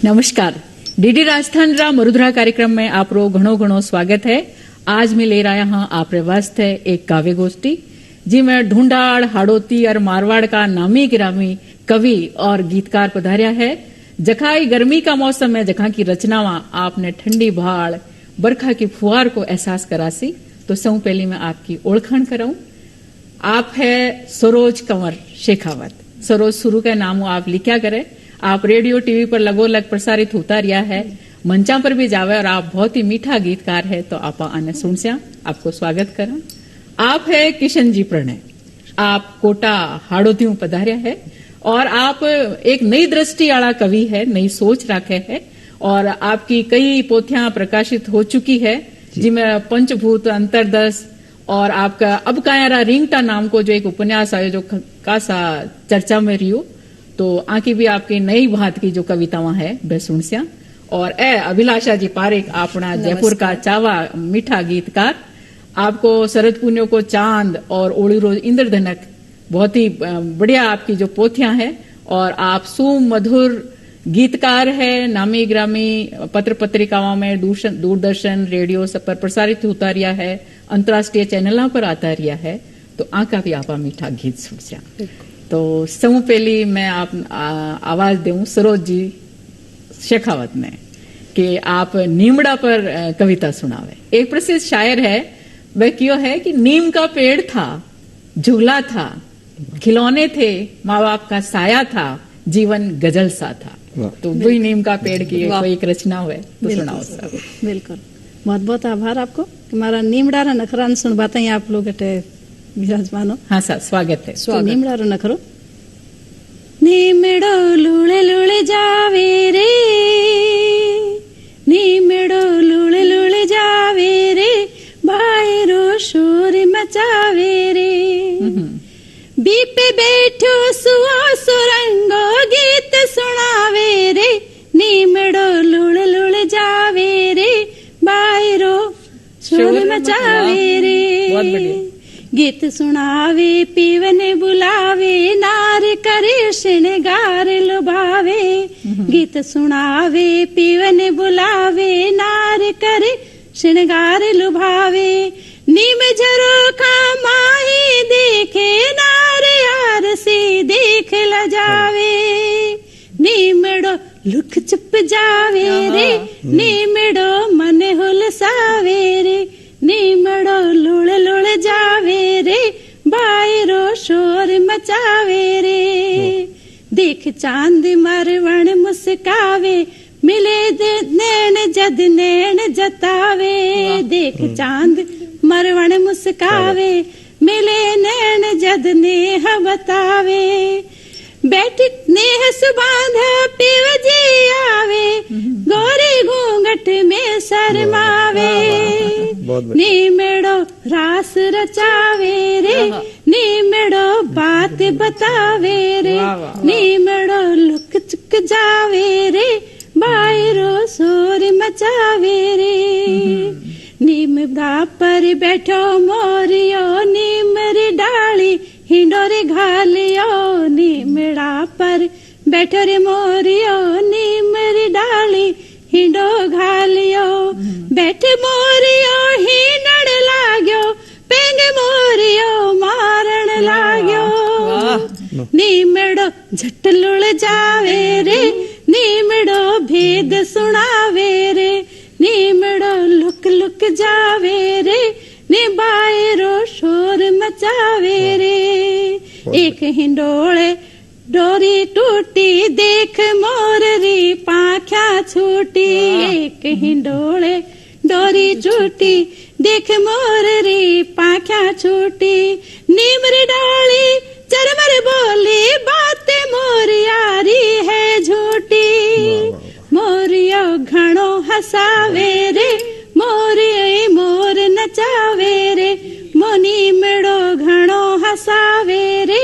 नमस्कार। डीडी राजस्थान रा मरुधरा कार्यक्रम में आप रो घणो घणो स्वागत है। आज मैं ले रहा हूं आप वास्ते एक काव्य गोष्ठी जिसमें ढूंढाड़, हाड़ोती और मारवाड़ का नामी गिरामी कवि और गीतकार पधारिया है। जखाई गर्मी का मौसम है, जखा की रचनावा आपने ठंडी भाड़, बरखा की फुहार को एहसास करासी। तो सौ पहली मैं आपकी ओळखाण कराऊं। आप है सरोज कंवर शेखावत। सरोज शुरू का नाम आप लिखा करे। आप रेडियो टीवी पर लगोलग प्रसारित होता रिया है, मंचा पर भी जावे और आप बहुत ही मीठा गीतकार है। तो आप आने सुनस्या, आपको स्वागत करा। आप है किशन जी प्रणय। आप कोटा हाड़ोतियों पधारिया है और आप एक नई दृष्टि वाला कवि है, नई सोच रखे है और आपकी कई पोथियां प्रकाशित हो चुकी है जिनमें पंचभूत, अंतरदश और आपका अब कायारा रिंगटा नाम को जो एक उपन्यास आयो जो कासा चर्चा में रियो। तो आकी भी आपकी नई भात की जो कवितावां है वह सुनस्या। और अभिलाषा जी पारेख अपना जयपुर का चावा मीठा गीतकार। आपको शरद पुण्यो को चांद और ओली रोज इंद्रधनक बहुत ही बढ़िया आपकी जो पोथियां है और आप सुमधुर गीतकार है। नामी ग्रामी पत्र पत्रिकाओं में, दूरदर्शन, रेडियो सब पर प्रसारित होता रिया है, अंतर्राष्ट्रीय चैनलों पर आता रिया है। तो आका भी आपा मीठा गीत सुनस्या। तो सब पहली मैं आप आवाज दूं सरोज जी शेखावत ने कि आप नीमड़ा पर कविता सुनावे। एक प्रसिद्ध शायर है, वह क्यों है कि नीम का पेड़ था, झूला था, खिलौने थे, माँ बाप का साया था, जीवन गजल सा था। तो वही नीम का पेड़ की कोई एक रचना हुए तो सुनाओ सर। बिल्कुल, बहुत बहुत आभार आपको कि हमारा नीमड़ा रा नखरान सुनवाते हैं आप लोग विराजमानो। हाँ सर, स्वागत है। तो नीमड़ा रो नखरो। नीमड़ो लूले लूले जावे रे, नीमड़ो लूले लूले जावे रे, बाहरो शोर मचावे रे। बीपे बैठो सुओ सुरंगो गीत सुनावे रे, नीमड़ो लूले लूले जावे रे, बाहरो शोर मचावे रे। बहुत बढ़िया। गीत सुनावे पीवने बुलावे, नार करे श्रृंगार लुभावे। गीत सुनावे पीवने बुलावे, नार करे श्रृंगार लुभावे। नीम झरोखा माही देखे, नार यार से देख ल जावे। नीमड़ो लुक चुप जावे रे, नीमड़ो मन हुलसावे रे, नीमड़ो लुड़ लुड़ जावे रे, बाहरो शोर मचावे रे। देख चांद मरवण मुस्कावे, मिले नैन जद नैन जतावे। देख चांद मरवण मुस्कावे, मिले नैन जद नेह बतावे। बैठ नेह सुबांध पिव जी आवे, गोरी घूंघट में शर्मावे। नीमड़ो रास रचावे रे, नीमड़ो बात बतावे रे, नीमड़ो लुक चुक जावे रे, बाहरो शोर मचावे रे। नीमड़ा पर बैठो मोरियो, नीमरी डाली हिंडोरे घालियो। नीमड़ा पर बैठो रे मोरियो, नीमरी डाली हिंडो घालियो। बैठ मोरियो हिंडण लाग्यो, पेंग मोरियो मारण लाग्यो। नीमड़ो झट लुड़ जावे रे, नीमड़ो भेद सुनावे रे, नीमड़ो लुक लुक जावे रे, ने बाहरो शोर मचावे रे। एक हिंडोले डोरी टूटी, देख मोर री पाख्या छूटी। एक हिंडोले डोरी टूटी, देख मोर री पाख्या छूटी। नीमरी डाली चरमर बोली, बात मोरियारी है झूठी। मोरियो घणो हसावे रे, मोरिये मोर नचावे रे, मोनी मेड़ो घणो हसावे रे,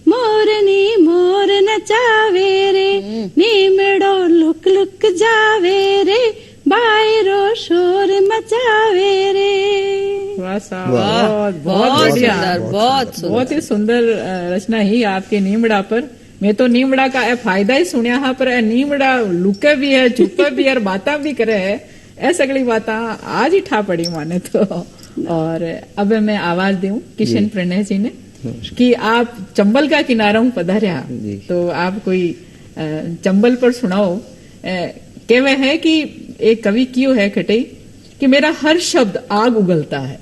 मोरनी मोर नचावे रे। नीमड़ो लुक लुक जावे रे, बाहरो शोर मचावे रे। बहुत बहुत बढ़िया, बहुत ही सुंदर रचना ही आपके नीमड़ा पर। मैं तो नीमड़ा का ए फायदा ही सुनिया हा पर ए नीमड़ा लुके भी है छुपे भी है और बाता भी करे है ए सगली बाता आज ही ठा पड़ी माने तो। और अब मैं आवाज दूं किशन प्रणय जी ने कि आप चंबल का किनारा हूं पधार्या तो आप कोई चंबल पर सुनाओ। केवे है कि एक कवि क्यों है खटई कि मेरा हर शब्द आग उगलता है,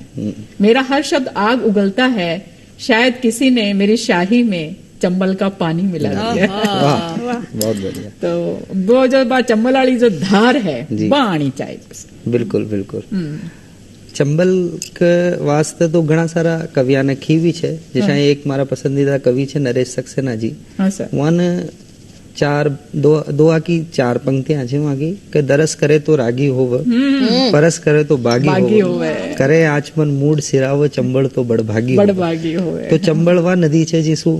मेरा हर शब्द आग उगलता है, शायद किसी ने मेरी शाही में चंबल का पानी मिला दिया। बहुत बढ़िया। तो वो जो बात चंबल वाली जो धार है वो आनी चाहिए। बिल्कुल बिल्कुल। चंबल के वास्ते तो घना सारा कविया ने खीवी छे, जैसा एक मारा पसंदीदा कवि छे नरेश सक्सेना जी। हाँ सर। वन दोआ की 4 पंक्तियां छे वहां की के दरस करे तो रागी होवे, परस करे तो बागी होवे, करे आचमन मूड सिरावे, चंबल तो बड़भागी होवे। तो चंबल वा नदी छे जीसु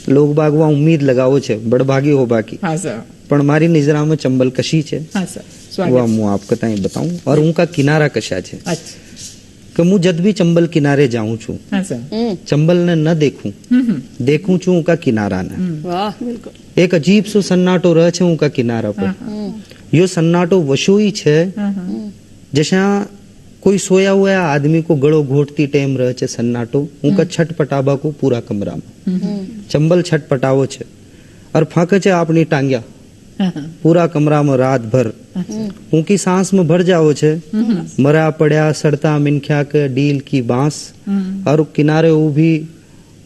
लोग बागवा उम्मीद लगावो छे बड़भागी हो बाकी। हाँ सर। पण मारी नजरा में चंबल कशी छे। हाँ सर। वो मैं आपको ताई बताऊं और उनका किनारा कशा छे। अच्छा। कि मु जद भी चंबल किनारे जाऊं छू, हाँ सर। चंबल ने न देखूं, देखूं छू उनका किनारा ने। वाह बिल्कुल। एक अजीब सो सन्नाटो रह छे उनका किनारा पर। यो सन्नाटो वशोई छे जैसा कोई सोया हुआ आदमी को गड़ो घोटती टाइम रह छे सन्नाटो, उनका छटपटाबा को पूरा कमरा में। चंबल छटपटावो छे और फांके छे अपनी टांगिया पूरा कमरा में रात भर। उनकी सांस में भर जाओ छे मरा पड़ा सड़ता मिनख्या के डील की बांस और किनारे उभी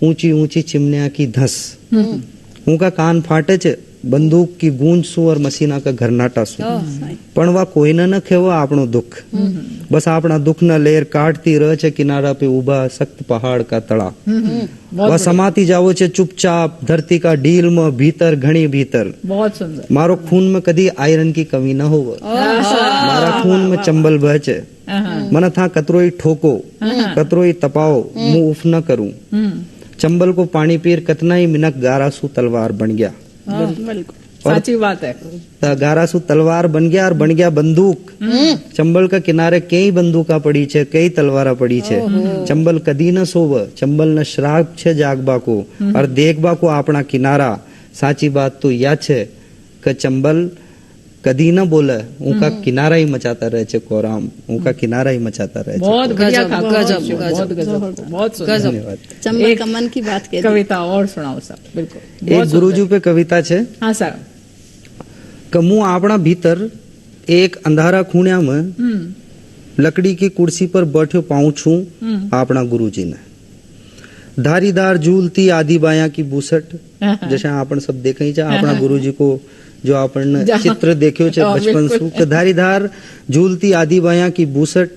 ऊंची ऊंची चिमनिया की धस। उनका कान फाटे छे बंदूक की गूंज सु और मसीना का घरनाटा सु। पण वा कोई न खेवो आपनो दुख, बस अपना दुख न लेर काटती रह छे किनारा पे उबा सख्त पहाड़ का तड़ा। वह समाती जावो छे चुपचाप धरती का डील में भीतर घणी भीतर। बहुत सुंदर। मारो खून में कदी आयरन की कमी न हो, मारा खून में चंबल बह छे। मन था कतरोई ठोको कतरोई तपाओ मुंह उफ न करूं। चंबल को पानी पीर कतना ही मिनक गारासू तलवार बन गया। साची बात है। गारासू तलवार बन गया और बन गया बंदूक। चंबल का किनारे कई बंदूका पड़ी छे, कई तलवारा पड़ी छे। चंबल कदी न सोव, चंबल न श्राप छे जागबा को और देखबा को अपना किनारा। साची बात तो या छे कि चंबल कदी न बोले, उनका किनारा ही मचाता रहे छे कोराम, उनका किनारा ही मचाता रहे छे। बहुत बढ़िया था। गजब, बहुत गजब। बहुत सुंदर। धन्यवाद। चंबल का मन की बात कह दी। कविता और सुनाओ सब। बिल्कुल। एक गुरुजी पे कविता छे। हाँ सर। कमु आपना भीतर एक अंधारा खूण्या में लकड़ी की कुर्सी पर बैठो पाऊं छू अपना गुरुजी ने। धारीदार झूलती आदि बाया की बुसट, जैसा आपण सब देखे अपना गुरुजी को जो अपन चित्र देखो छे बचपन सु के धारीदार झूलती आदि बाया की बुसट,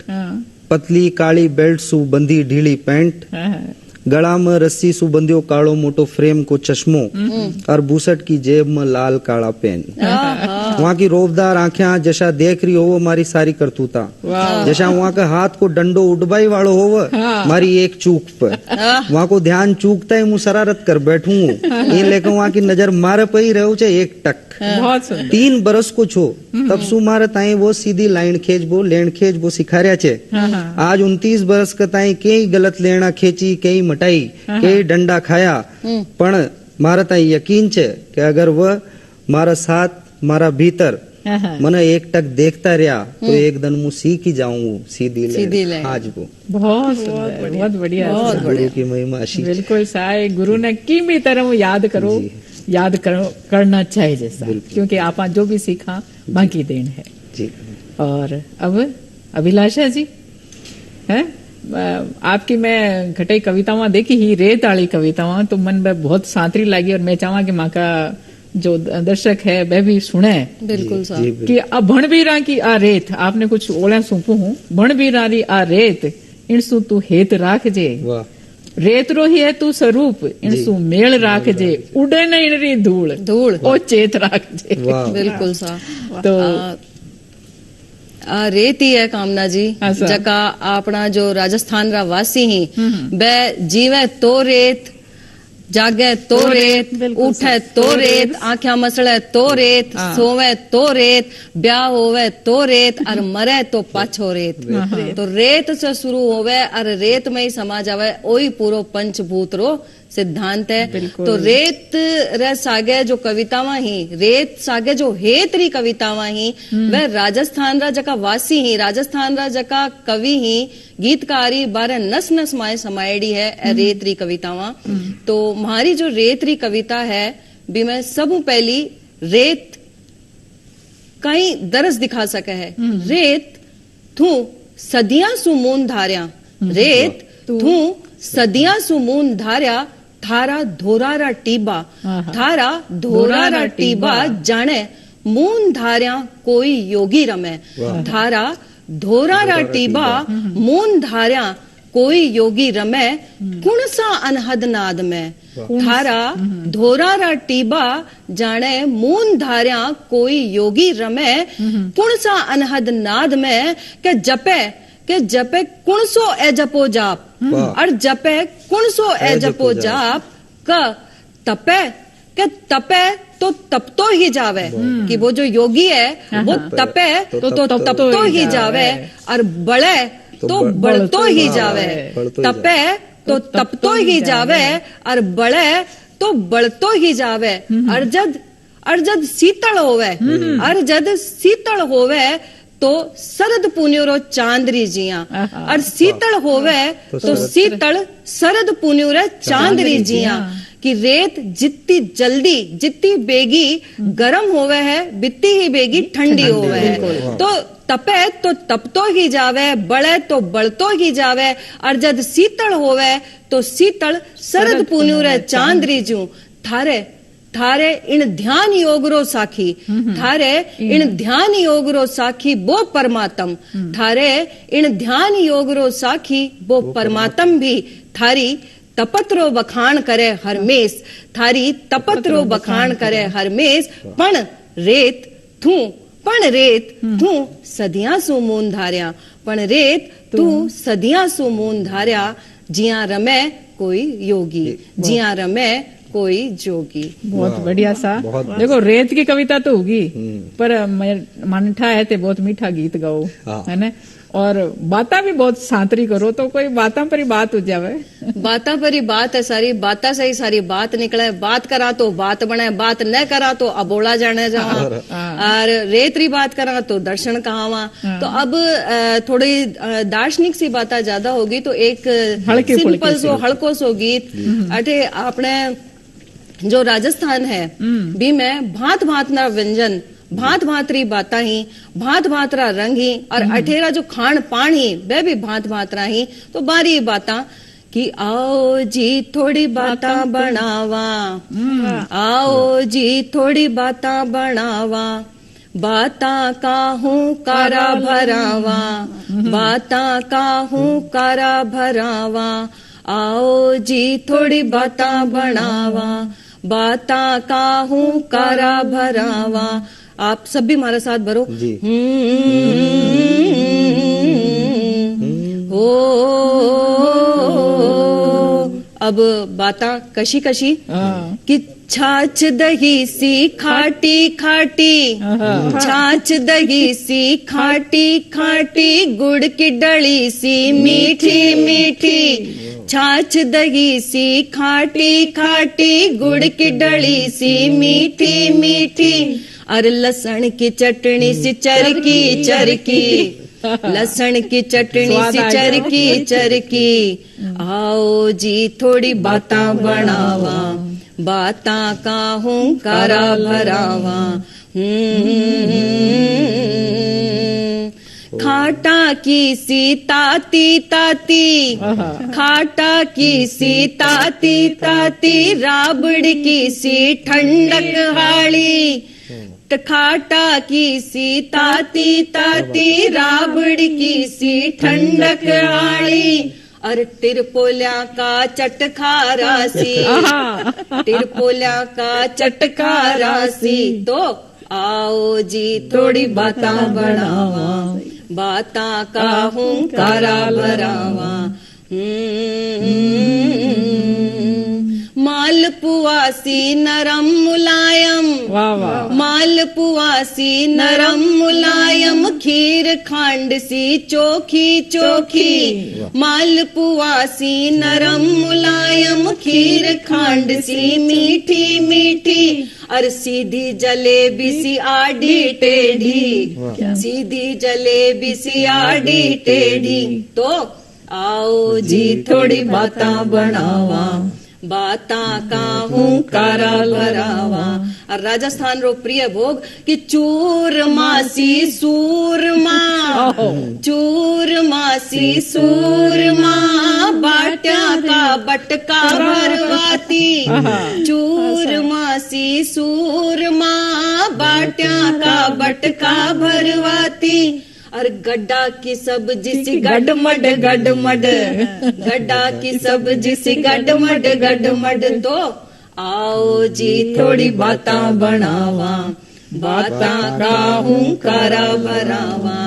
पतली काली बेल्ट सु बंधी ढीली पैंट, गला में रस्सी सु बंधियो कालो मोटो फ्रेम को चश्मो और बुसट की जेब में लाल काला पेन। वहाँ की रोबदार आंखें जैसा देख रही हो मारी सारी करतूता, जैसा वहाँ का हाथ को डंडो उड़बाई वालो हो मारी एक चूक पर। वहाँ को ध्यान चूकता है मुँह शरारत कर बैठू ये लेकर वहाँ की नजर मारे पे ही रहो छे एक टक। बहुत सुंदर। 3 बरस को छो तब सु मारे ताई वो सीधी लाइन खेचबो लेण खेचबो सिखार्या छे। आज 29 बरस का ताई कई गलत लेना खेची, कई मटाई, कई डंडा खाया, पण मारा ताई यकीन छे कि अगर वह मारा साथ मारा भीतर मने एक टक देखता रहा तो एक दिन मु सीख ही जाऊंगा सीधी ले आज वो। बहुत सुंदर। बहुत बढ़िया। गुरु की महिमा अशी। बिल्कुल साई गुरु ने की भी तरह याद करो, याद करो करना चाहिए जैसा, क्योंकि आप जो भी सीखा बाकी देन है जी। और अब अभिलाषा जी है आपकी मैं घटाई कवितावां देखी ही रेत आली कवितावां तो मन में बहुत सांतरी लगी और मैं चाहवा कि माँ का जो दर्शक है वह भी सुने। बिल्कुल साहब। कि अब भण भी रहा की आ रेत आपने कुछ ओला सूपू हूँ भण भी रहा आ रेत इनसु तू हेत राख जे रेत रो ही है तू स्वरूप इनसु मेल राख जे उड़े न इनरी धूल धूल ओ चेत राख जे। बिल्कुल साहब। तो रेत ही है कामना जी जका अपना जो राजस्थान रा वासी ही बे जीवे तो रेत जागे तो रेत, उठे तो रेत, आंखें मसले तो रेत, सोवे तो रेत, ब्याह होवे तो रेत और मरे तो पाछो रेत। तो रेत से शुरू होवे और रेत में ही समा जावे, ओही पूरो पंचभूत रो सिद्धांत है। तो रेत रे सागे जो कवितावां ही, रेत सागे जो हेत री कवितावां ही, वह राजस्थान रा जका वासी ही, राजस्थान रा जका कवि ही, गीतकारी बारे नस नस माए समायेड़ी है रेत री कवितावां। तो म्हारी जो रेत री कविता है भी मैं सबू पहली रेत कई दरस दिखा सके है। रेत थू सदियां सु मून धार्या, रेत थू सदियां सु मून धार्या, थारा धोरारा टीबा, थारा धोरारा टीबा जाने मून धार्या कोई योगी रमे, थारा धोरारा टीबा मून धार्या कोई योगी रमे, कुण सा अनहद नाद में, थारा धोरारा टीबा जाने मून धार्या कोई योगी रमे, कुण सा अनहद नाद में, के जपे कुणसो ए जपो जाप, और जपे कुणसो ए जपो जाप, क तपे तो तपतो ही जावे, कि वो जो योगी है वो तपे तो तपतो ही जावे, और बड़े तो बढ़तो ही जावे, तपे तो तपतो ही जावे, और बड़े तो बढ़तो ही जावे, अर्जद शीतल होवे, अर्जद शीतल होवे तो सरद पुन्योरो चांदरी जिया, और शीतल होवे तो शीतल सरद पुन्योरे चांदरी जिया, कि रेत जितनी जल्दी जितनी बेगी गरम होवे है, बित्ती ही बेगी ठंडी होवे है। तो तपे तो तपतो ही जावे, बड़े तो बढ़तो ही जावे, और जद शीतल होवे तो शीतल सरद पुन्योरे चांदरी जू, थारे इन ध्यान योगरो साखी, थारे इन ध्यान योगरो साखी वो परमात्म, थारे इन ध्यान योगरो साखी वो परमात्म भी, थारी तपत्रो बखान करे हरमेश, थारी तपत्रो बखान करे हरमेश, पण रेत थू सदियां सु मून धार्या, पण रेत तू सदियां सु मून धार्या, जिया रमे कोई योगी, जिया रमे कोई जोगी। बहुत बढ़िया सा। देखो रेत की कविता तो होगी, पर मनठा है ते बहुत मीठा गीत गाओ, है ना, और बाता भी बहुत सांतरी करो, तो कोई बाता पर ही बात हो जावे। बाता पर ही बात है सारी, बाता से ही सारी बात निकले, बात करा तो बात बने, बात न करा तो अबोला जाने जावा, और रेतरी बात करा तो दर्शन कहावा। तो अब थोड़ी दार्शनिक सी बातें ज्यादा होगी, तो एक सिंपल सो हल्को सो गीत अटे आपने जो राजस्थान है भी में भांत भांत ना व्यंजन, भांत भांत री बाता ही, भांत भांत रा रंग ही, और अठेरा जो खान पान ही वे भी भांत भांत रा ही। तो बारी बाता कि आओ जी थोड़ी बाता बनावा, आओ जी थोड़ी बाता बनावा, बाता काहू कारा भरावा, बाता काहू कारा भरावा, आओ जी थोड़ी बाता बनावा, बाता काहू कारा भरावा। आप सब भी हमारे साथ भरो। हो अब बाता कशी कशी कि छाछ दही सी खाटी खाटी, छाछ दही सी खाटी खाटी, गुड़ की डली सी मीठी मीठी, छाछ दही सी खाटी खाटी, गुड़ की डली सी मीठी मीठी, और लहसुन की चटनी सी चरकी चरकी, लहसुन की चटनी सी चरकी चरकी, आओ जी थोड़ी बाता बनावा, बाता काहू कारा भरावा। खाटा की सी ताती ताती, खाटा की सी ताती ताती, राबड़ की सी ठंडक हाली, खाटा की सी ताती ताती, राबड़ की सी ठंडक हाली, और तिरपोल्या का चटखारा सी, तिरपोल्या का चटखारा सी, तो आओ जी थोड़ी बाता बनावा, बाता काहू कारा भरावा। मालपुआसी नरम मुलायम, वाह वाह, मालपुआसी नरम मुलायम, खीर खांड सी चोखी चोखी, मालपुआसी नरम मुलायम, खीर खांड सी मीठी मीठी, और सीधी जलेबी सी आड़ी टेढ़ी, सीधी जलेबी सी आड़ी टेढ़ी। तो आओ जी थोड़ी बातां बनावा, बातां का हूँ कारा भरावा। और राजस्थान रो प्रिय भोग कि चूरमा सी सूरमा, चूरमा सी सूरमा, बाट्या का बटका भरवाती, चूरमा सी सूरमा, बाट्या का बटका भरवाती, और गड्ढा की सब्जी सी गडमड गडमड, गड्ढा की सब्जी सी गडमड गडमड। तो आओ जी थोड़ी बातां बनावा, बातां का हूँ कारा भरावा,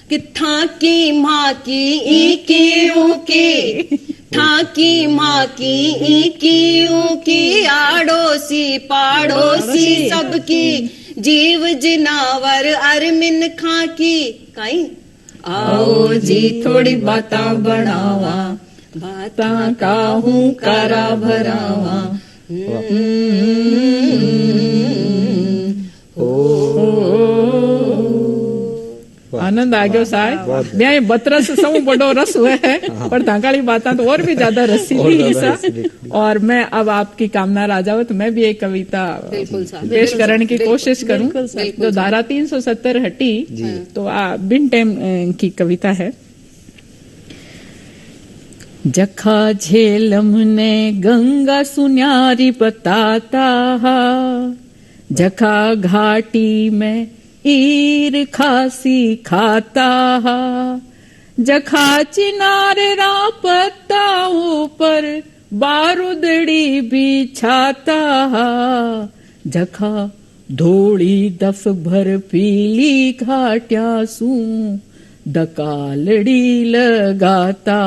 कि था की माँ की ई की ऊ की, था की माँ की ई की ऊ की, आड़ोसी पाड़ोसी सबकी, जीव जिनावर अरमिन खा की, कहीं आओ जी थोड़ी बातां बनावा, बातां का हूँ कारा भरावा। आनंद आ गयो साहब, ब्याह बतरस सऊ बड़ो रस हुआ है, पर धाकाली बातें तो और भी ज्यादा रसीली सा। और मैं अब आपकी कामना राजा तो मैं भी एक कविता पेश करने की कोशिश करूं, जो धारा 370 हटी तो बिन टाइम की कविता है। जखा झेलम ने गंगा सुन्यारी बताता, जखा घाटी में ईर खासी खाता, जखा चिनार रा पत्ताओं पर बारूदड़ी बिछाता, जखा धोड़ी दफ भर पीली घाटिया सू दकालड़ी लगाता,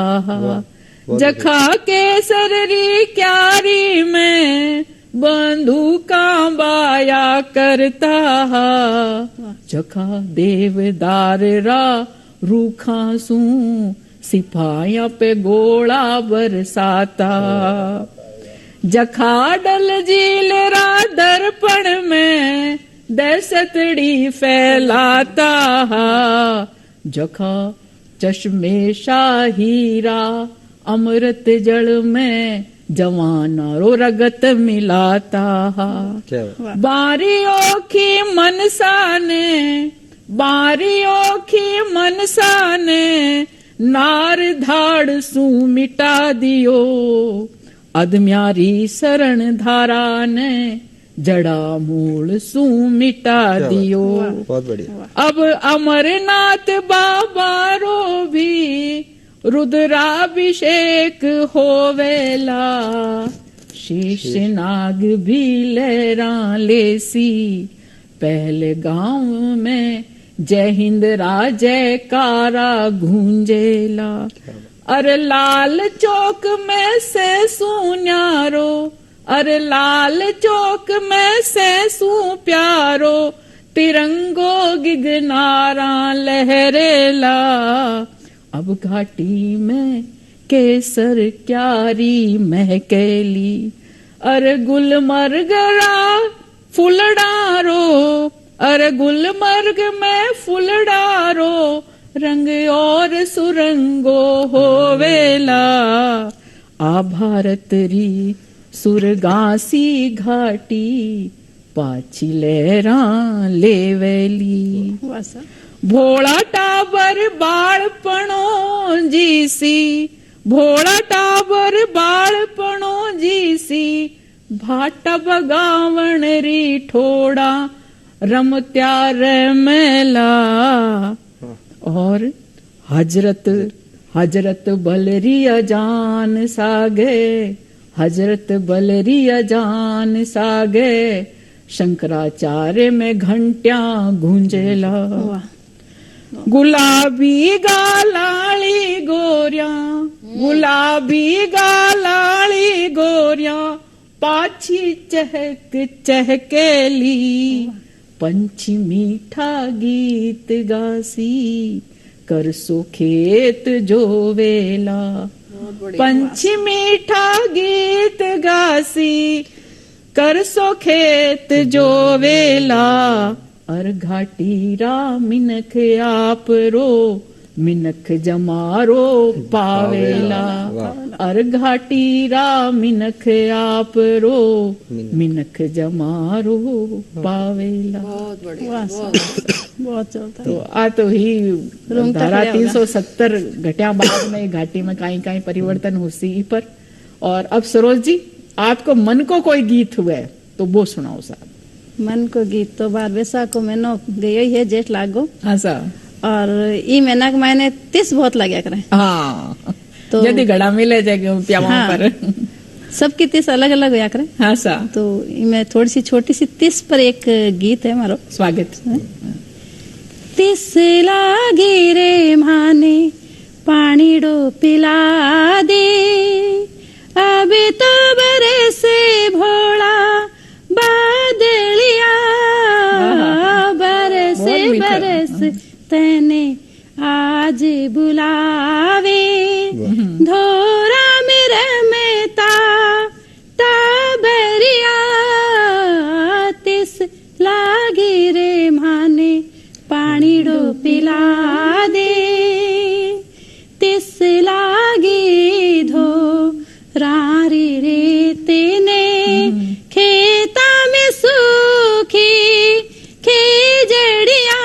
जखा केसरी क्यारी में बंदूका बाया करता, जखा देवदार रा रूखा सू सिपाहिया पे गोला बरसाता, जखा डल झील रा दर्पण में दहशतड़ी फैलाता, जखा चश्मे शाहीरा अमृत जल में जवानारो रगत मिलाता, बारियों की मनसा ने, बारियों की मनसा ने नार धाड़ सू मिटा दियो, अदम्यारी शरण धारा ने जड़ा मूल सू मिटा दियो। बहुत बढ़िया। अब अमरनाथ बाबा रो भी रुद्राभिषेक होवेला, शीश नाग भी लहरा लेसी, पहले गांव में जय हिंद जयकारा गूंजेला, अरे लाल चौक में से सुन्यारो, अरे लाल चौक में से सू प्यारो, तिरंगो गिगनारा लहरेला, अब घाटी में केसर क्यारी महकेली, अरे गुलमर्ग रा फुलडारो, अरे गुलमर्ग में फुलडारो, रंग और सुरंगो होवेला, आ भारत री सुरगासी घाटी पाची लहरा लेवेली, भोला टाबर बाळपणो जीसी, भोला टाबर बाळपणो जीसी, भाटा बगावण री ठोड़ा रमत्या रमेला, और हजरत हजरत बलरी अजान सागे, हजरत बलरी अजान सागे, शंकराचार्य में घंटियां गूंजेला, गुलाबी गालाली गोरिया, गुलाबी गालाली गोरिया, पाछी चहक चहकेली पंछी मीठा गीत गासी करसो खेत जोवेला पंछी मीठा गीत गासी करसो खेत जोवेला अर घाटीरा मिनख आप रो मिनख जमारो पावेला अर घाटीरा मिनख आप रो मिनख जमारो पावेला। बहुत बढ़िया। वाह साहब, बहुत चलता तो आ तो ही रूम धारा तक लिया 370 घटिया बाद में घाटी में कहीं कहीं परिवर्तन हुसी ई पर। और अब सरोज जी आपको मन को कोई गीत हुए तो वो सुनाओ साहब। मन को गीत तो बार वैसा को मैंने गई है जेठ लागो हाँ साहब। और ई महीना के मैंने 30 बहुत लगे करे हाँ तो यदि घड़ा मिले जाएगा प्यावा हाँ, पर सबकी 30 अलग अलग होया करे। हाँ साहब। तो मैं थोड़ी सी छोटी सी 30 पर एक गीत है मारो। स्वागत। 30 लागी रे माने पानी डो पिला दे अभी तो बरसे भोला बादलिया बरसे बहुत मीठा। बरस तने आज बुलावे धोरा मेरे में ताबरिया 30 लागी रे माने पानी डो पिला दे 30 लागी धो रारी रे तेने खेता में सूखी खेजड़िया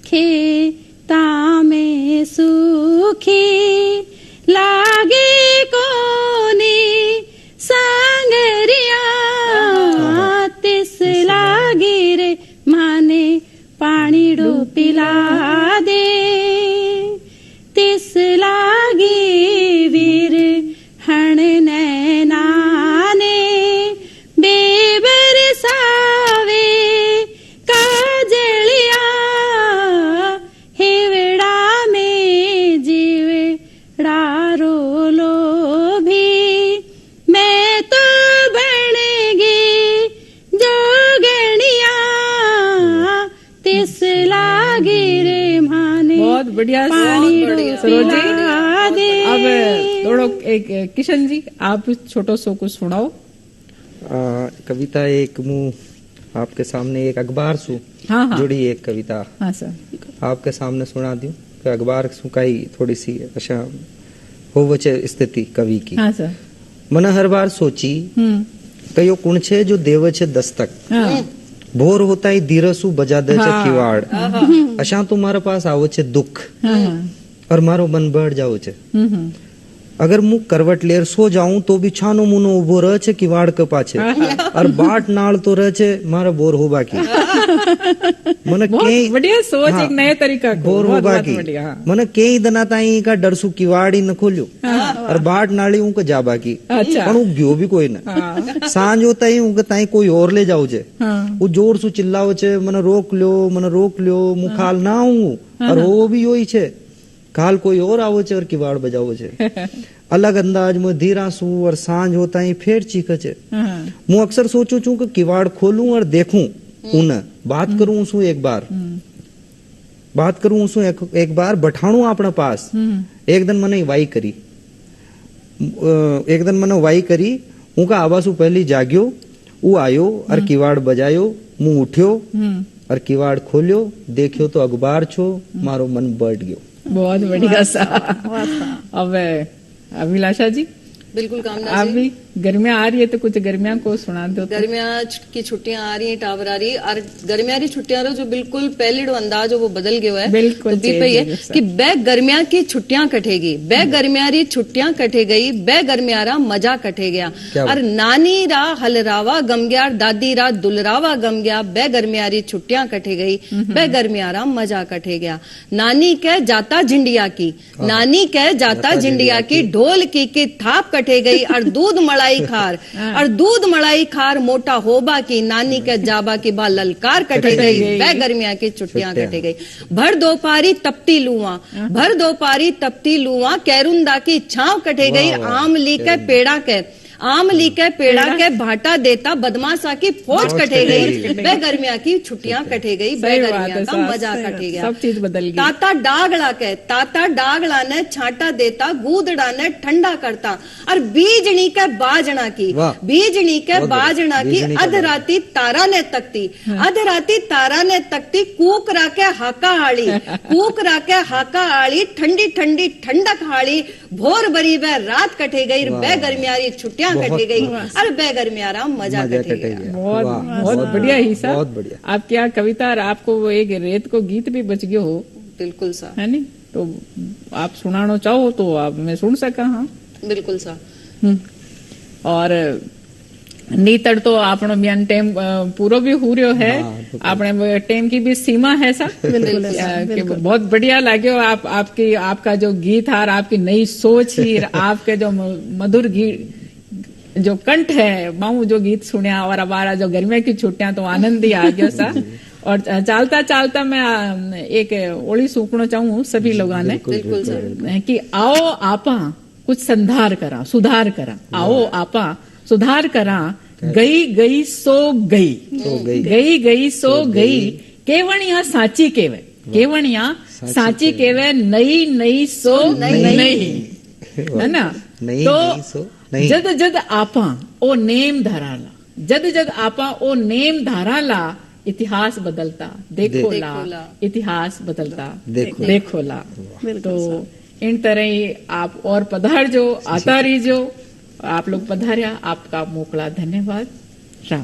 खेता में सूखी लागे कोनी सांगरिया 30 लागी रे माने पानी डो पिला दे 30 लागी वीर हण नैनाने बेबर सावे काजलिया हेवड़ा में जीवड़ा रोलो भी मैं तो बनेगी जोगणिया 30 लागी रे माने बहुत बढ़िया पानी सरोज जी। पिला दे। अब थोड़ो एक किशन जी आप छोटो सो कुछ सुनाओ। कविता एक मुंह आपके सामने एक अखबार सु हाँ हाँ जुड़ी एक कविता हाँ सर। आपके सामने सुना दूं कि अखबार सुकाई थोड़ी सी अशा हो वचे स्थिति कवि की। हाँ सर। मन हर बार सोची कयो कुण छे जो देव छे दस्तक हाँ भोर होता ही धीरसु बजा दे छे हाँ। किवाड़ अशा तुम्हारे पास आवो छे दुख हाँ और मारो मन बढ़ जाओ छे। हम्म। अगर मुंह करवट लेर सो जाऊं तो भी छानो मुनो उभो रहे छे किवाड़ के पाछे और बाट नाल तो रहे छे मारा बोर हो बाकी मने बहुत के बढ़िया सोच। हाँ, एक नए तरीका को बोर हो बहुत बाकी बढ़िया। हाँ। मने कई दना ताई का डरसु किवाड़ी न खोल्यो और बाट नाली उनके जा बाकी अच्छा। पण उ गयो भी कोई ना हाँ सांझ होता ही उनके ताई कोई और ले जाओ छे हाँ वो जोर सु चिल्लाओ छे मने रोक ल्यो मुखाल ना हूं और वो भी योई छे काल कोई और आवो छे और किवाड़ बजावो छे अलग अंदाज में धीरा सु और सांझ होता ही फेर चीखे छे। हाँ मैं अक्सर सोचू छू कि किवाड़ खोलूं और देखूं उन्हें बात करूं सु एक बार बैठाणू अपने पास। एक दिन मैंने वाई करी उनका आवासु पहली जाग्यो ऊ आयो और किवाड़ बजायो मुंह उठ्यो और किवाड़ खोलियो देखियो तो अखबार छो मारो मन बढ़ गयो। बहुत बढ़िया सा। अब अभिलाषा जी बिल्कुल कामना आप जी। भी गर्मियां आ रही है तो कुछ गर्मियां को सुना दो तो। गर्मियां की छुट्टियां आ रही हैं, टावर आ रही है और गर्मियां की छुट्टियां रो जो बिल्कुल पहले जो अंदाज हो वो बदल गयो है। बिल्कुल तो बी पे ये कि बे गर्मियां की छुट्टियां कटेगी, बे गर्मियां री छुट्टियां कटे गई, बे गर्मियां रा मजा कटे गया और नानी रा हलरावा गम गया, दादी रा दुलरावा गम गया, बे गर्मियां री छुट्टियां कटे गई, बे गर्मियां रा मजा कटे गया। नानी के जाता झिंडिया की, नानी के जाता झिंडिया की, ढोल की थाप कटे गई और दूध मड़ा मलाई खार और दूध मलाई खार मोटा होबा की नानी के जाबा की बा ललकार कटे गई वह गर्मिया की छुट्टियां कटे गई भर दोपहरी तपती लुआ भर दोपहरी तपती लुआ कैरुंदा की छाव कटे गई आमली के पेड़ा के आमली के पेड़ा के भाटा देता बदमाशा की फौज कटे गई वह गर्मिया की छुट्टियां कटे गई वह गर्मिया का मजा कटे गया सब चीज बदल गई ताता डागला ने छाटा देता गूदड़ा ने ठंडा करता और बीजनी के बाजना की बीजनी के बाजना की अधराती तारा ने तकती कूकरा के हाका आड़ी ठंडी ठंडी ठंडक हाड़ी भोर बरी वह रात कटे गई वह गर्मियारी छुट्टियां कटे गई और वह गर्मियारा मजा कटे गया बहुत बहुत बढ़िया हिस्सा बहुत बढ़िया। आप क्या कविता और आपको वो एक रेत को गीत भी बच गयो हो बिल्कुल सा है नी तो आप सुनाना चाहो तो आप मैं सुन सका हाँ बिल्कुल सा और नीतड़ तो आपनो बयान टेम पूरो भी हो रहो है आपने टेम की भी सीमा है सा कि बहुत बढ़िया लाग्यो आपका जो गीत है आपकी नई सोच ही आपके जो मधुर गीत जो कंठ है माऊ जो गीत सुनिया और हमारा जो गर्मिया की छुट्टियां तो आनंद ही आ गया सा और चालता चालता मैं एक ओली सूखना चाहूँ सभी लोगों ने कि आओ आपा कुछ सुधार करा आओ आपा सुधार करा गई सो गई सो गई केवणिया साची केवे नई सो नई है ना तो जद आपा ओ नेम धाराला इतिहास बदलता देखोला इतिहास बदलता देखोला तो इन तरह ही आप और पधारजो आता रहीजो आप लोग पधारिया आपका मोकला धन्यवाद राम।